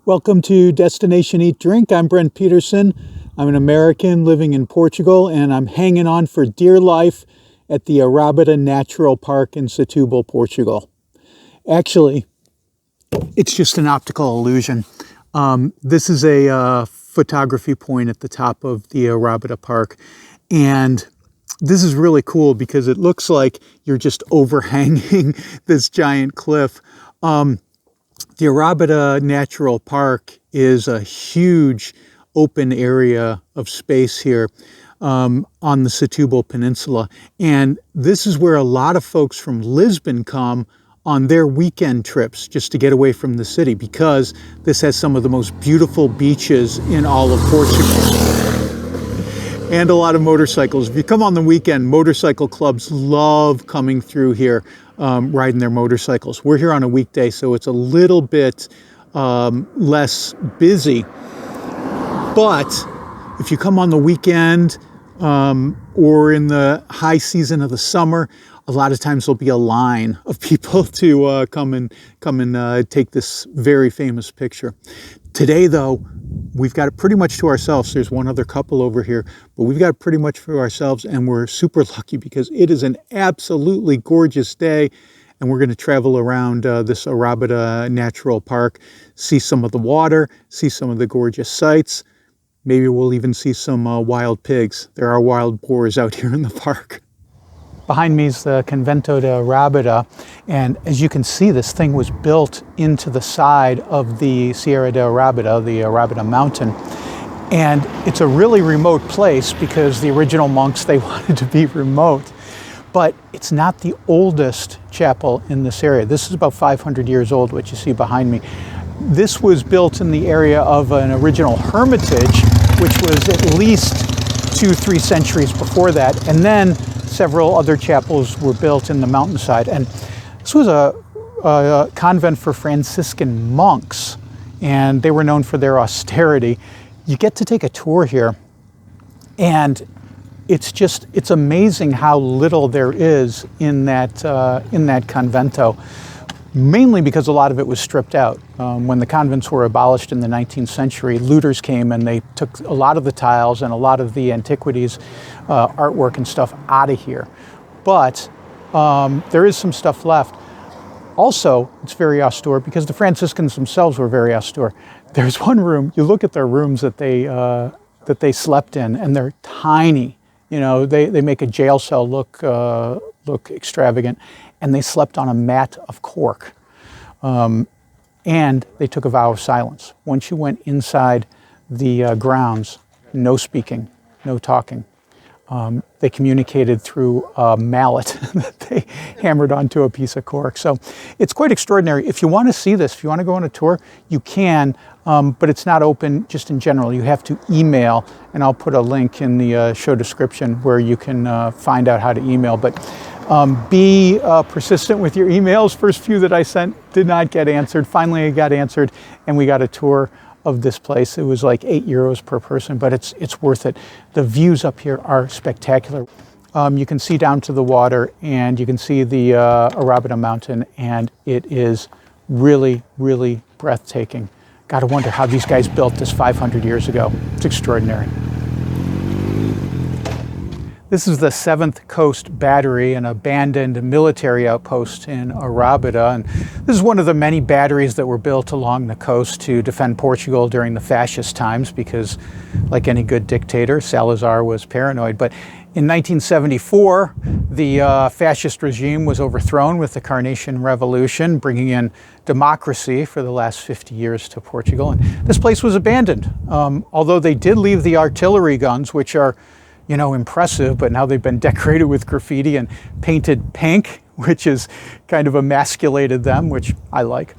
Welcome to Destination Eat Drink. I'm Brent Peterson. I'm an American living in Portugal, and I'm hanging on for dear life at the Arrabida Nature Park in Setubal, Portugal. Actually, it's just an optical illusion. This is a photography point at the top of the Arrabida Park, and this is really cool because it looks like you're just overhanging this giant cliff. The Arrabida Nature Park is a huge open area of space here on the Setubal Peninsula. And this is where a lot of folks from Lisbon come on their weekend trips just to get away from the city, because this has some of the most beautiful beaches in all of Portugal. And a lot of motorcycles. If you come on the weekend, motorcycle clubs love coming through here, riding their motorcycles. We're here on a weekday, so it's a little bit less busy. But if you come on the weekend or in the high season of the summer, a lot of times there'll be a line of people to come and take this very famous picture. Today, though, we've got it pretty much to ourselves. There's one other couple over here, but we've got it pretty much for ourselves, and we're super lucky because it is an absolutely gorgeous day, and we're going to travel around this Arrabida Nature Park, see some of the water, see some of the gorgeous sights. Maybe we'll even see some wild pigs. There are wild boars out here in the park. Behind me is the Convento de Rabida, and as you can see, this thing was built into the side of the Sierra de Arrábida, the Arrábida mountain. And it's a really remote place because the original monks, they wanted to be remote. But it's not the oldest chapel in this area. This is about 500 years old, what you see behind me. This was built in the area of an original hermitage, which was at least 2-3 centuries before that. And then several other chapels were built in the mountainside. And this was a convent for Franciscan monks, and they were known for their austerity. You get to take a tour here, and it's amazing how little there is in that convento, mainly because a lot of it was stripped out. When the convents were abolished in the 19th century, looters came and they took a lot of the tiles and a lot of the antiquities, artwork and stuff out of here. But there is some stuff left. Also, it's very austere because the Franciscans themselves were very austere. There's one room, you look at their rooms that they slept in, and they're tiny. You know, they make a jail cell look extravagant, and they slept on a mat of cork. And they took a vow of silence. Once you went inside the grounds, no speaking, no talking. They communicated through a mallet that they hammered onto a piece of cork. So it's quite extraordinary. If you want to see this, if you want to go on a tour, you can, but it's not open just in general. You have to email, and I'll put a link in the show description where you can find out how to email. But be persistent with your emails. First few that I sent did not get answered. Finally, it got answered, and we got a tour of this place. It was like €8 per person, but it's worth it. The views up here are spectacular. You can see down to the water, and you can see the Arrábida mountain, and it is really, really breathtaking. Gotta wonder how these guys built this 500 years ago. It's extraordinary. This is the 7th Coast Battery, an abandoned military outpost in Arrábida. And this is one of the many batteries that were built along the coast to defend Portugal during the fascist times, because like any good dictator, Salazar was paranoid. But in 1974, the fascist regime was overthrown with the Carnation Revolution, bringing in democracy for the last 50 years to Portugal. And this place was abandoned, although they did leave the artillery guns, which are, you know, impressive, but now they've been decorated with graffiti and painted pink, which is kind of emasculated them, which I like.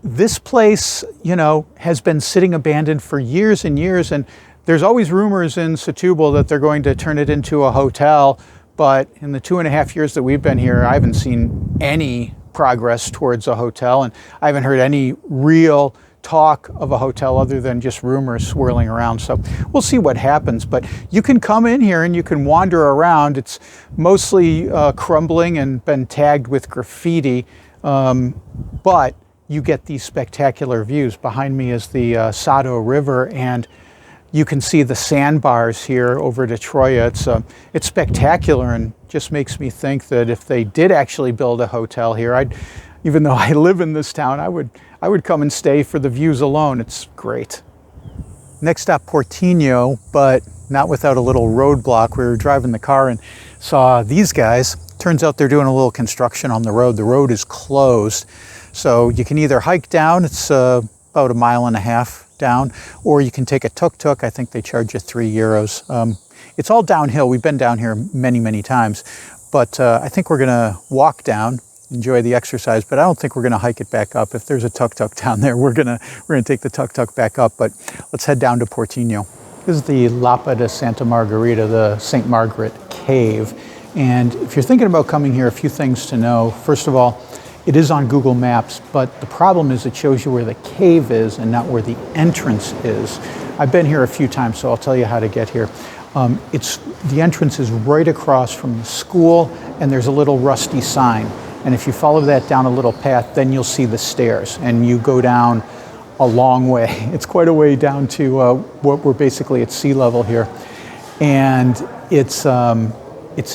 This place, you know, has been sitting abandoned for years and years, and there's always rumors in Setubal that they're going to turn it into a hotel, but in the 2.5 years that we've been here, I haven't seen any progress towards a hotel, and I haven't heard any real talk of a hotel other than just rumors swirling around. So we'll see what happens, but you can come in here and you can wander around. It's mostly crumbling and been tagged with graffiti, but you get these spectacular views. Behind me is the Sado River, and you can see the sandbars here over to Troya. It's spectacular, and just makes me think that if they did actually build a hotel here, even though I live in this town, I would come and stay for the views alone. It's great. Next stop, Portinho, but not without a little roadblock. We were driving the car and saw these guys. Turns out they're doing a little construction on the road. The road is closed, so you can either hike down, it's about 1.5 miles down, or you can take a tuk-tuk. I think they charge you €3. It's all downhill. We've been down here many, many times, but I think we're gonna walk down, enjoy the exercise, but I don't think we're gonna hike it back up. If there's a tuk-tuk down there, we're gonna take the tuk-tuk back up, but let's head down to Portinho. This is the Lapida Santa Margarita, the St. Margaret Cave. And if you're thinking about coming here, a few things to know. First of all, it is on Google Maps, but the problem is it shows you where the cave is and not where the entrance is. I've been here a few times, so I'll tell you how to get here. The entrance is right across from the school, and there's a little rusty sign. And if you follow that down a little path, then you'll see the stairs, and you go down a long way. It's quite a way down to what we're basically at sea level here. And it's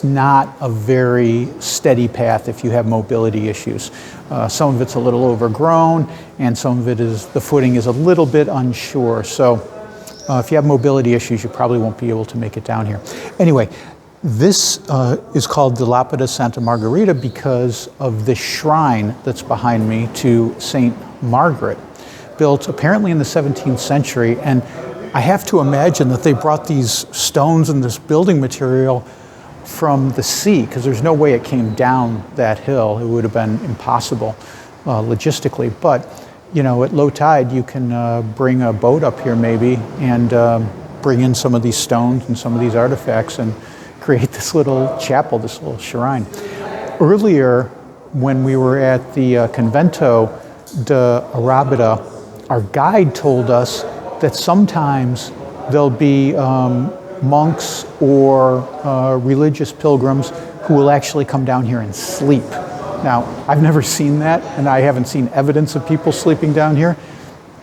not a very steady path if you have mobility issues. Some of it's a little overgrown, and some of it is, the footing is a little bit unsure. So if you have mobility issues, you probably won't be able to make it down here. Anyway, this is called the Lapida Santa Margarita because of the shrine that's behind me to Saint Margaret, built apparently in the 17th century. And I have to imagine that they brought these stones and this building material from the sea, because there's no way it came down that hill. It would have been impossible logistically. But you know, at low tide, you can bring a boat up here maybe and bring in some of these stones and some of these artifacts and create this little chapel, this little shrine. Earlier, when we were at the Convento de Rabida, our guide told us that sometimes there'll be monks or religious pilgrims who will actually come down here and sleep. Now, I've never seen that, and I haven't seen evidence of people sleeping down here.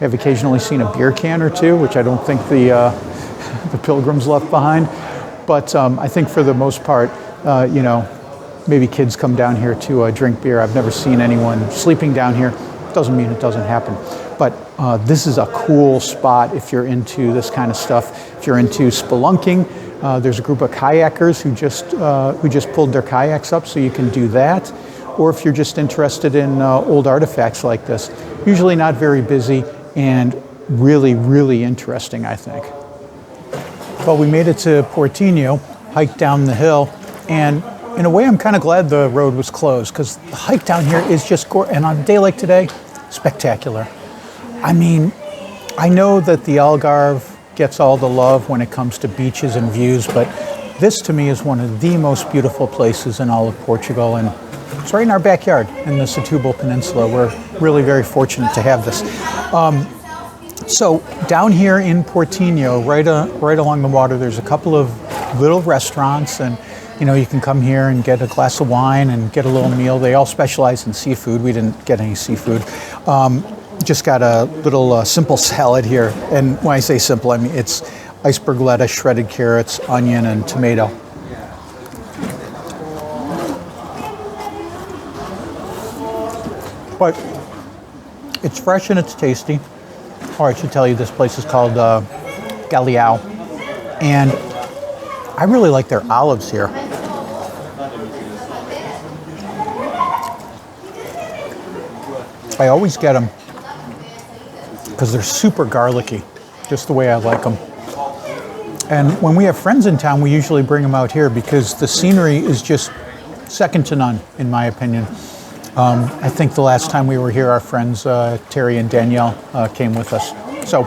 I've occasionally seen a beer can or two, which I don't think the pilgrims left behind. But I think for the most part, you know, maybe kids come down here to drink beer. I've never seen anyone sleeping down here. Doesn't mean it doesn't happen. But this is a cool spot if you're into this kind of stuff. If you're into spelunking, there's a group of kayakers who just pulled their kayaks up, so you can do that. Or if you're just interested in old artifacts like this, usually not very busy and really, really interesting, I think. Well, we made it to Portinho, hiked down the hill, and in a way I'm kind of glad the road was closed, because the hike down here is just gorgeous, and on a day like today, spectacular. I mean, I know that the Algarve gets all the love when it comes to beaches and views, but this to me is one of the most beautiful places in all of Portugal, and it's right in our backyard in the Setubal Peninsula. We're really very fortunate to have this. So down here in Portinho, right along the water, there's a couple of little restaurants, and you know, you can come here and get a glass of wine and get a little meal. They all specialize in seafood. We didn't get any seafood. Just got a little simple salad here. And when I say simple, I mean it's iceberg lettuce, shredded carrots, onion, and tomato. But it's fresh and it's tasty. Or I should tell you, this place is called Galeão. And I really like their olives here. I always get them because they're super garlicky, just the way I like them. And when we have friends in town, we usually bring them out here because the scenery is just second to none, in my opinion. I think the last time we were here, our friends Terry and Danielle came with us. So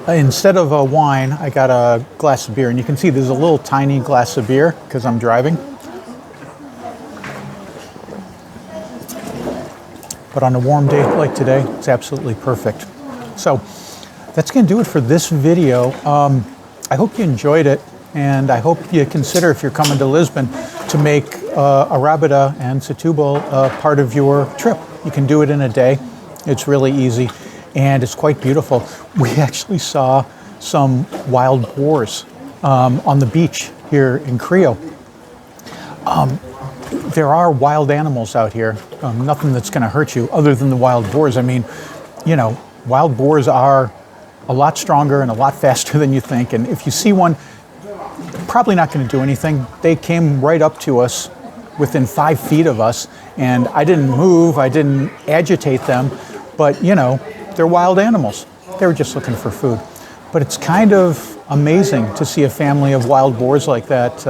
instead of a wine, I got a glass of beer. And you can see there's a little tiny glass of beer because I'm driving. But on a warm day like today, it's absolutely perfect. So that's going to do it for this video. I hope you enjoyed it, and I hope you consider, if you're coming to Lisbon, to make Arrabida and Setubal part of your trip. You can do it in a day. It's really easy, and it's quite beautiful. We actually saw some wild boars on the beach here in Crio. There are wild animals out here. Nothing that's going to hurt you other than the wild boars. I mean, you know, wild boars are a lot stronger and a lot faster than you think. And if you see one, probably not going to do anything. They came right up to us within 5 feet of us, and I didn't move, I didn't agitate them, but you know, they're wild animals. They were just looking for food. But it's kind of amazing to see a family of wild boars like that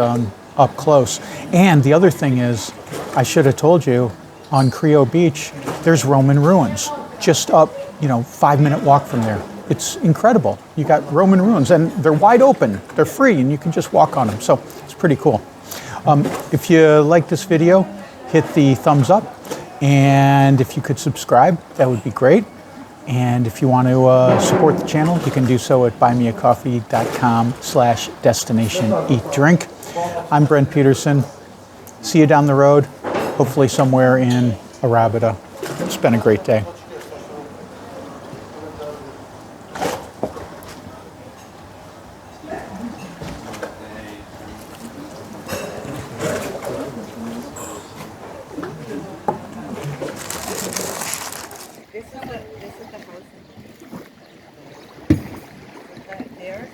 up close. And the other thing is, I should have told you, on Crio Beach, there's Roman ruins, just up, you know, 5-minute walk from there. It's incredible. You got Roman ruins, and they're wide open. They're free, and you can just walk on them. So it's pretty cool. If you like this video, hit the thumbs up, and if you could subscribe, that would be great. And if you want to support the channel, you can do so at buymeacoffee.com/destination-eat-drink. I'm Brent Peterson. See you down the road, hopefully somewhere in Arrabida. It's been a great day. This is the house. Is that there?